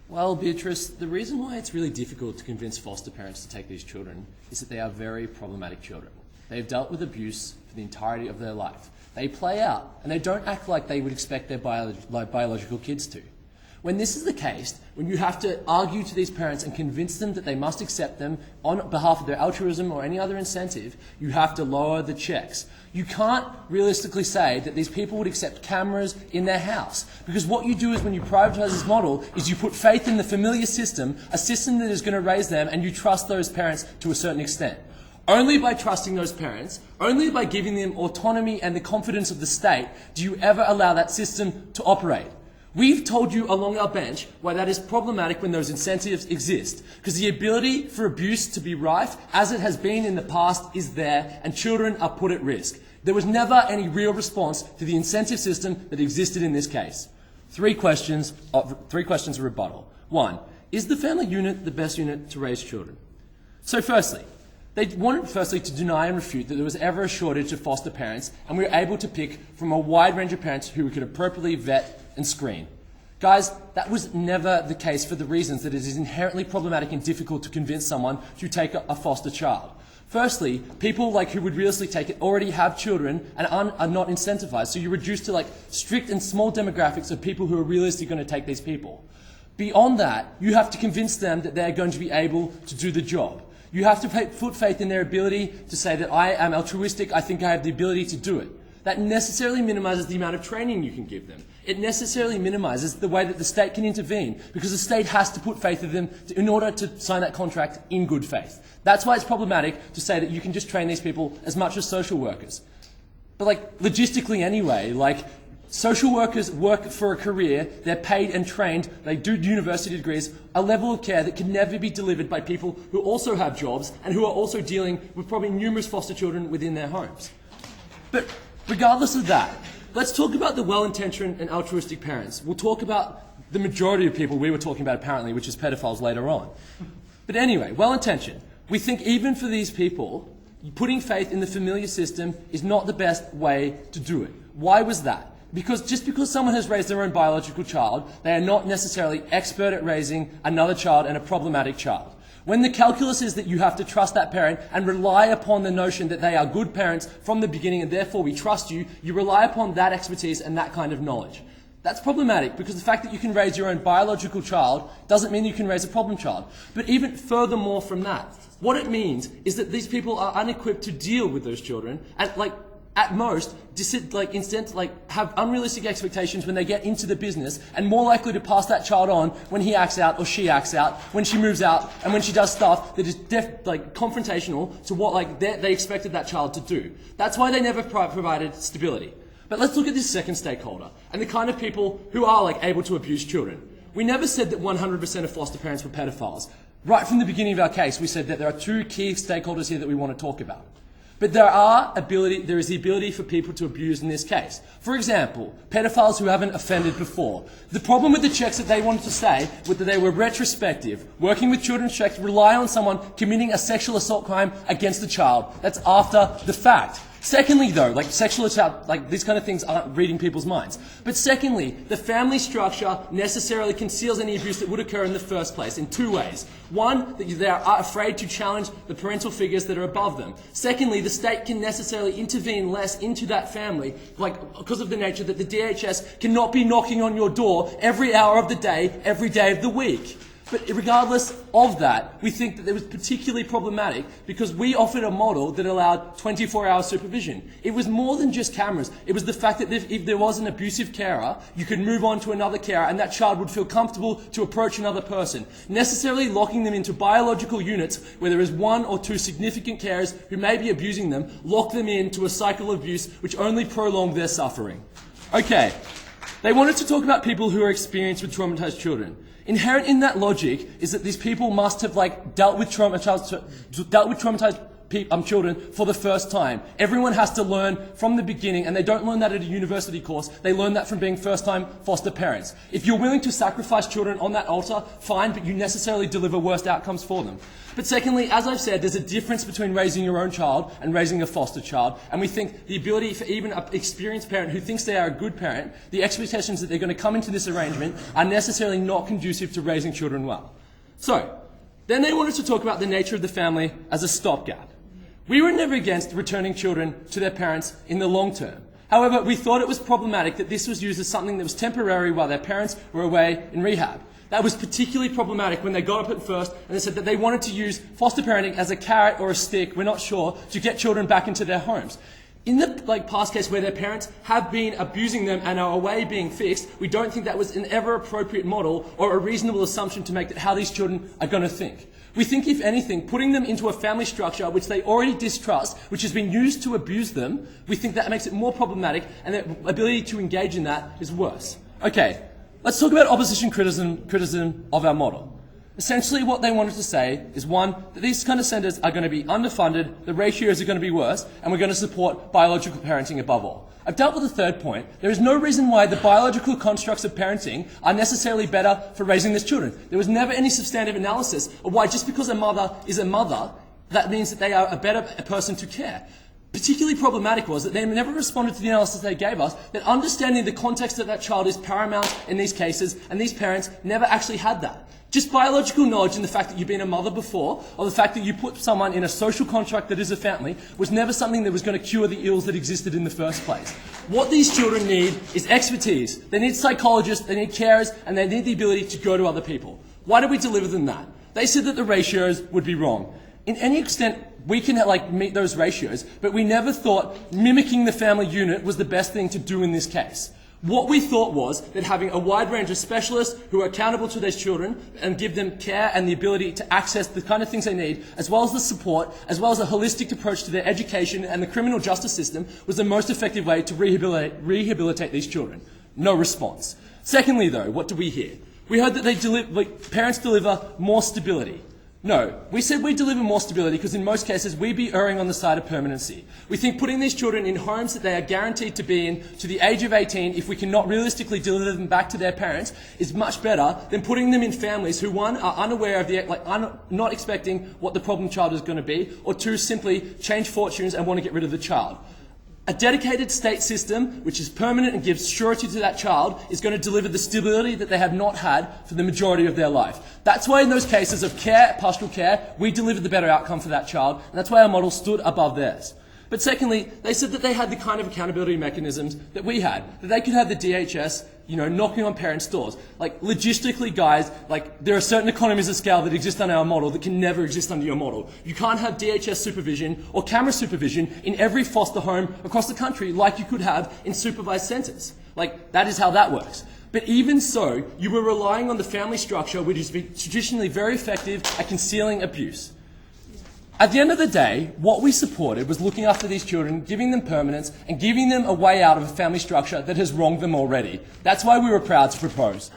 Well, Beatrice, the reason why it's really difficult to convince foster parents to take these children is that they are very problematic children. They've dealt with abuse for the entirety of their life. They play out, and they don't act like they would expect their biological kids to. When this is the case, when you have to argue to these parents and convince them that they must accept them on behalf of their altruism or any other incentive, you have to lower the checks. You can't realistically say that these people would accept cameras in their house, because what you do is when you privatize this model is you put faith in the familiar system, a system that is going to raise them, and you trust those parents to a certain extent. Only by trusting those parents, only by giving them autonomy and the confidence of the state, do you ever allow that system to operate. We've told you along our bench why that is problematic when those incentives exist, because the ability for abuse to be rife, as it has been in the past, is there, and children are put at risk. There was never any real response to the incentive system that existed in this case. Three questions of rebuttal. 1. Is the family unit the best unit to raise children? So firstly, they wanted to deny and refute that there was ever a shortage of foster parents, and we were able to pick from a wide range of parents who we could appropriately vet and screen. Guys, that was never the case for the reasons that it is inherently problematic and difficult to convince someone to take a foster child. Firstly, people who would realistically take it already have children and are not incentivized, so you're reduced to strict and small demographics of people who are realistically going to take these people. Beyond that, you have to convince them that they're going to be able to do the job. You have to put faith in their ability to say that I am altruistic, I think I have the ability to do it. That necessarily minimizes the amount of training you can give them. It necessarily minimizes the way that the state can intervene, because the state has to put faith in them in order to sign that contract in good faith. That's why it's problematic to say that you can just train these people as much as social workers. But logistically anyway, social workers work for a career, they're paid and trained, they do university degrees, a level of care that can never be delivered by people who also have jobs and who are also dealing with probably numerous foster children within their homes. But regardless of that, let's talk about the well-intentioned and altruistic parents. We'll talk about the majority of people we were talking about apparently, which is pedophiles later on. But anyway, well-intentioned. We think even for these people, putting faith in the familiar system is not the best way to do it. Why was that? Because just because someone has raised their own biological child, they are not necessarily expert at raising another child and a problematic child. When the calculus is that you have to trust that parent and rely upon the notion that they are good parents from the beginning and therefore we trust you, you rely upon that expertise and that kind of knowledge. That's problematic because the fact that you can raise your own biological child doesn't mean you can raise a problem child. But even furthermore from that, what it means is that these people are unequipped to deal with those children and at most, have unrealistic expectations when they get into the business and more likely to pass that child on when he acts out or she acts out, when she moves out and when she does stuff that is confrontational to what they expected that child to do. That's why they never provided stability. But let's look at this second stakeholder and the kind of people who are able to abuse children. We never said that 100% of foster parents were pedophiles. Right from the beginning of our case, we said that there are two key stakeholders here that we want to talk about. But there is the ability for people to abuse in this case. For example, pedophiles who haven't offended before. The problem with the checks that they wanted to say was that they were retrospective. Working with children's checks rely on someone committing a sexual assault crime against the child. That's after the fact. Secondly, though, sexual assault, these kind of things aren't reading people's minds. But secondly, the family structure necessarily conceals any abuse that would occur in the first place in two ways. One, that they are afraid to challenge the parental figures that are above them. Secondly, the state can necessarily intervene less into that family, because of the nature that the DHS cannot be knocking on your door every hour of the day, every day of the week. But regardless of that, we think that it was particularly problematic because we offered a model that allowed 24-hour supervision. It was more than just cameras. It was the fact that if there was an abusive carer, you could move on to another carer and that child would feel comfortable to approach another person. Necessarily locking them into biological units where there is one or two significant carers who may be abusing them, lock them into a cycle of abuse which only prolonged their suffering. Okay, they wanted to talk about people who are experienced with traumatized children. Inherent in that logic is that these people must have dealt with traumatized children for the first time. Everyone has to learn from the beginning, and they don't learn that at a university course. They learn that from being first-time foster parents. If you're willing to sacrifice children on that altar, fine, but you necessarily deliver worse outcomes for them. But secondly, as I've said, there's a difference between raising your own child and raising a foster child, and we think the ability for even an experienced parent who thinks they are a good parent, the expectations that they're going to come into this arrangement are necessarily not conducive to raising children well. So, then they wanted to talk about the nature of the family as a stopgap. We were never against returning children to their parents in the long term. However, we thought it was problematic that this was used as something that was temporary while their parents were away in rehab. That was particularly problematic when they got up at first and they said that they wanted to use foster parenting as a carrot or a stick, we're not sure, to get children back into their homes. In the past case where their parents have been abusing them and are away being fixed, we don't think that was an ever appropriate model or a reasonable assumption to make that how these children are going to think. We think, if anything, putting them into a family structure which they already distrust, which has been used to abuse them, we think that makes it more problematic, and their ability to engage in that is worse. Okay, let's talk about opposition criticism of our model. Essentially what they wanted to say is, one, that these kind of centres are going to be underfunded, the ratios are going to be worse, and we're going to support biological parenting above all. I've dealt with the third point. There is no reason why the biological constructs of parenting are necessarily better for raising these children. There was never any substantive analysis of why just because a mother is a mother, that means that they are a better person to care. Particularly problematic was that they never responded to the analysis they gave us, that understanding the context of that child is paramount in these cases, and these parents never actually had that. Just biological knowledge and the fact that you've been a mother before, or the fact that you put someone in a social contract that is a family, was never something that was going to cure the ills that existed in the first place. What these children need is expertise. They need psychologists, they need carers, and they need the ability to go to other people. Why did we deliver them that? They said that the ratios would be wrong. In any extent, we can meet those ratios, but we never thought mimicking the family unit was the best thing to do in this case. What we thought was that having a wide range of specialists who are accountable to these children and give them care and the ability to access the kind of things they need, as well as the support, as well as a holistic approach to their education and the criminal justice system, was the most effective way to rehabilitate these children. No response. Secondly, though, what do we hear? We heard that parents deliver more stability. No, we said we deliver more stability because in most cases we'd be erring on the side of permanency. We think putting these children in homes that they are guaranteed to be in to the age of 18, if we cannot realistically deliver them back to their parents, is much better than putting them in families who, one, are unaware of not expecting what the problem child is going to be, or two, simply change fortunes and want to get rid of the child. A dedicated state system, which is permanent and gives surety to that child, is going to deliver the stability that they have not had for the majority of their life. That's why in those cases of care, pastoral care, we delivered the better outcome for that child, and that's why our model stood above theirs. But secondly, they said that they had the kind of accountability mechanisms that we had, that they could have the DHS, knocking on parents' doors. Logistically, guys, there are certain economies of scale that exist on our model that can never exist under your model. You can't have DHS supervision or camera supervision in every foster home across the country like you could have in supervised centres. That is how that works. But even so, you were relying on the family structure, which has been traditionally very effective at concealing abuse. At the end of the day, what we supported was looking after these children, giving them permanence, and giving them a way out of a family structure that has wronged them already. That's why we were proud to propose.